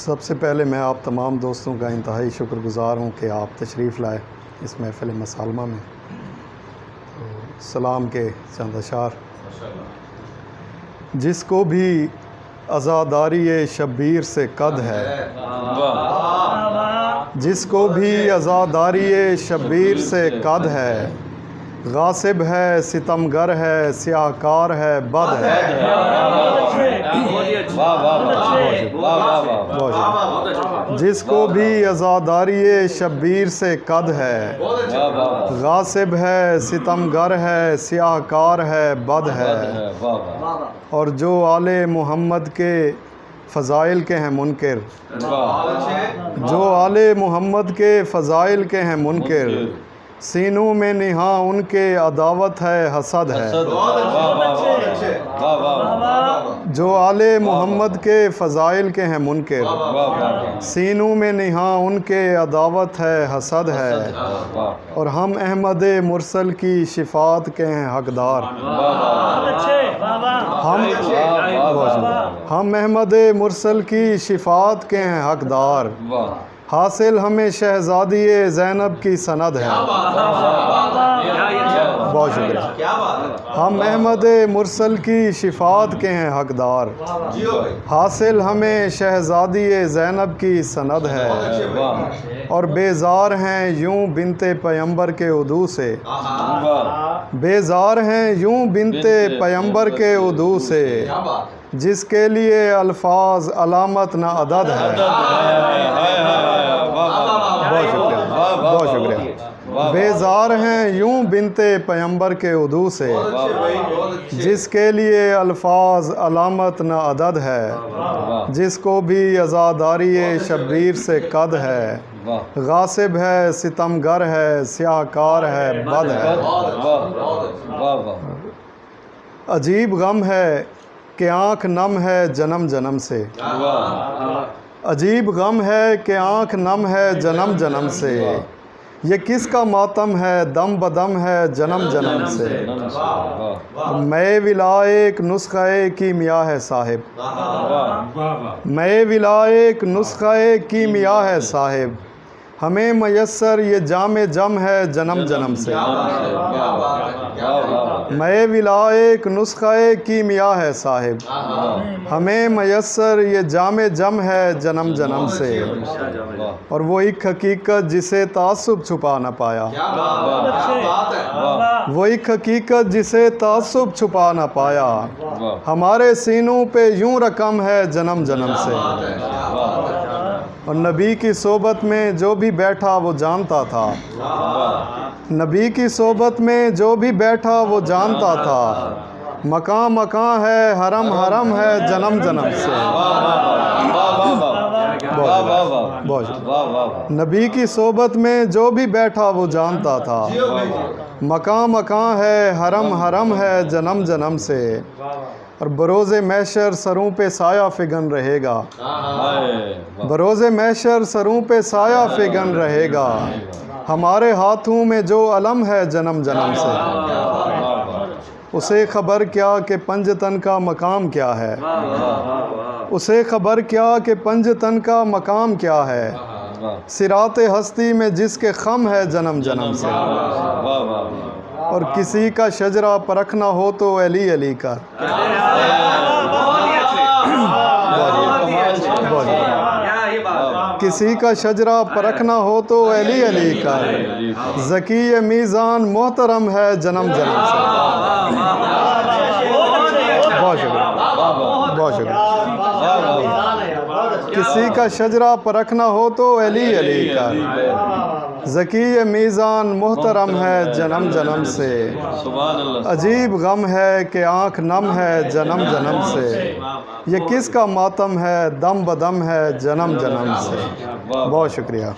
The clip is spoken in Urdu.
سب سے پہلے میں آپ تمام دوستوں کا انتہائی شکر گزار ہوں کہ آپ تشریف لائے اس محفل مسالمہ میں. سلام کے چند اشعار. جس کو بھی عزاداری شبیر سے قد ہے، جس کو بھی عزاداری شبیر سے قد ہے، غاصب ہے، ستمگر ہے، سیاہ کار ہے، بد ہے. جس کو بھی عزاداری شبیر سے قد ہے، غاصب ہے، ستمگر ہے، سیاہ کار ہے، بد ہے. اور جو آل محمد کے فضائل کے ہیں منکر، جو آل محمد کے فضائل کے ہیں منکر، سینوں میں نہاں ان کے عداوت ہے، حسد ہے. جو آل محمد کے فضائل کے ہیں منکر، سینوں میں نہاں ان کے عداوت ہے، حسد ہے. اور ہم احمد مرسل کی شفاعت کے ہیں حقدار. ہم احمد مرسل کی شفاعت کے ہیں حقدار. حاصل ہمیں شہزادی زینب کی سند ہے. بہت شکریہ. ہم احمد مرسل کی شفاعت کے ہیں حقدار. حاصل ہمیں شہزادی زینب کی سند ہے. اور بیزار ہیں یوں بنت پیمبر کے عدو سے، بیزار ہیں یوں بنت پیمبر کے عدو سے، جس کے لیے الفاظ علامت نہ عدد ہے. بہت شکریہ، بہت شکریہ. بیزار ہیں یوں بنت پیمبر کے عدو سے، جس کے لیے الفاظ علامت نہ عدد ہے. جس کو بھی عزاداری شبیر سے قد ہے، غاصب ہے، ستمگر ہے، سیاہ کار ہے، بد ہے. عجیب غم ہے کہ آنکھ نم ہے جنم جنم سے، عجیب غم ہے کہ آنکھ نم ہے جنم جنم سے. یہ کس کا ماتم ہے دم بدم ہے جنم جنم سے. میں ولا ایک نسخہ کیمیا ہے صاحب، میں ولا ایک نسخہ کیمیا ہے صاحب. ہمیں میسر یہ جام جم ہے جنم جنم سے. میں ولا ایک نسخہ کیمیا ہے صاحب، ہمیں میسر یہ جام جم ہے جنم جنم سے. اور وہ ایک حقیقت جسے تعصب چھپا نہ پایا، وہ ایک حقیقت جسے تعصب چھپا نہ پایا، ہمارے سینوں پہ یوں رقم ہے جنم جنم سے. اور نبی کی صحبت میں جو بھی بیٹھا وہ جانتا تھا، نبی کی صحبت میں جو بھی بیٹھا وہ جانتا تھا، مکان مکان ہے، حرم حرم ہے جنم جنم سے. نبی کی صحبت میں جو بھی بیٹھا وہ جانتا تھا، مکان مکان ہے، حرم حرم ہے جنم جنم سے. اور بروز محشر سروں پہ سایہ فگن رہے گا، بروز محشر سروں پہ سایہ فگن رہے گا، ہمارے ہاتھوں میں جو علم ہے جنم جنم سے. اسے خبر کیا کہ پنجتن کا مقام کیا ہے، اسے خبر کیا کہ پنجتن کا مقام کیا ہے، صراط ہستی میں جس کے خم ہے جنم جنم سے. اور کسی کا شجرہ پرکھنا ہو تو علی علی کا، کسی کا شجرہ پرکھنا ہو تو علی علی کا، ذکی میزان محترم ہے جنم جنم سے. بہت شکریہ، بہت شکریہ. کسی کا شجرہ پرکھنا ہو تو علی علی کا، ذکی میزان محترم ہے جنم جنم سے. عجیب غم ہے کہ آنکھ نم ہے جنم جنم سے. یہ کس کا ماتم ہے دم بدم ہے جنم جنم سے. بہت شکریہ.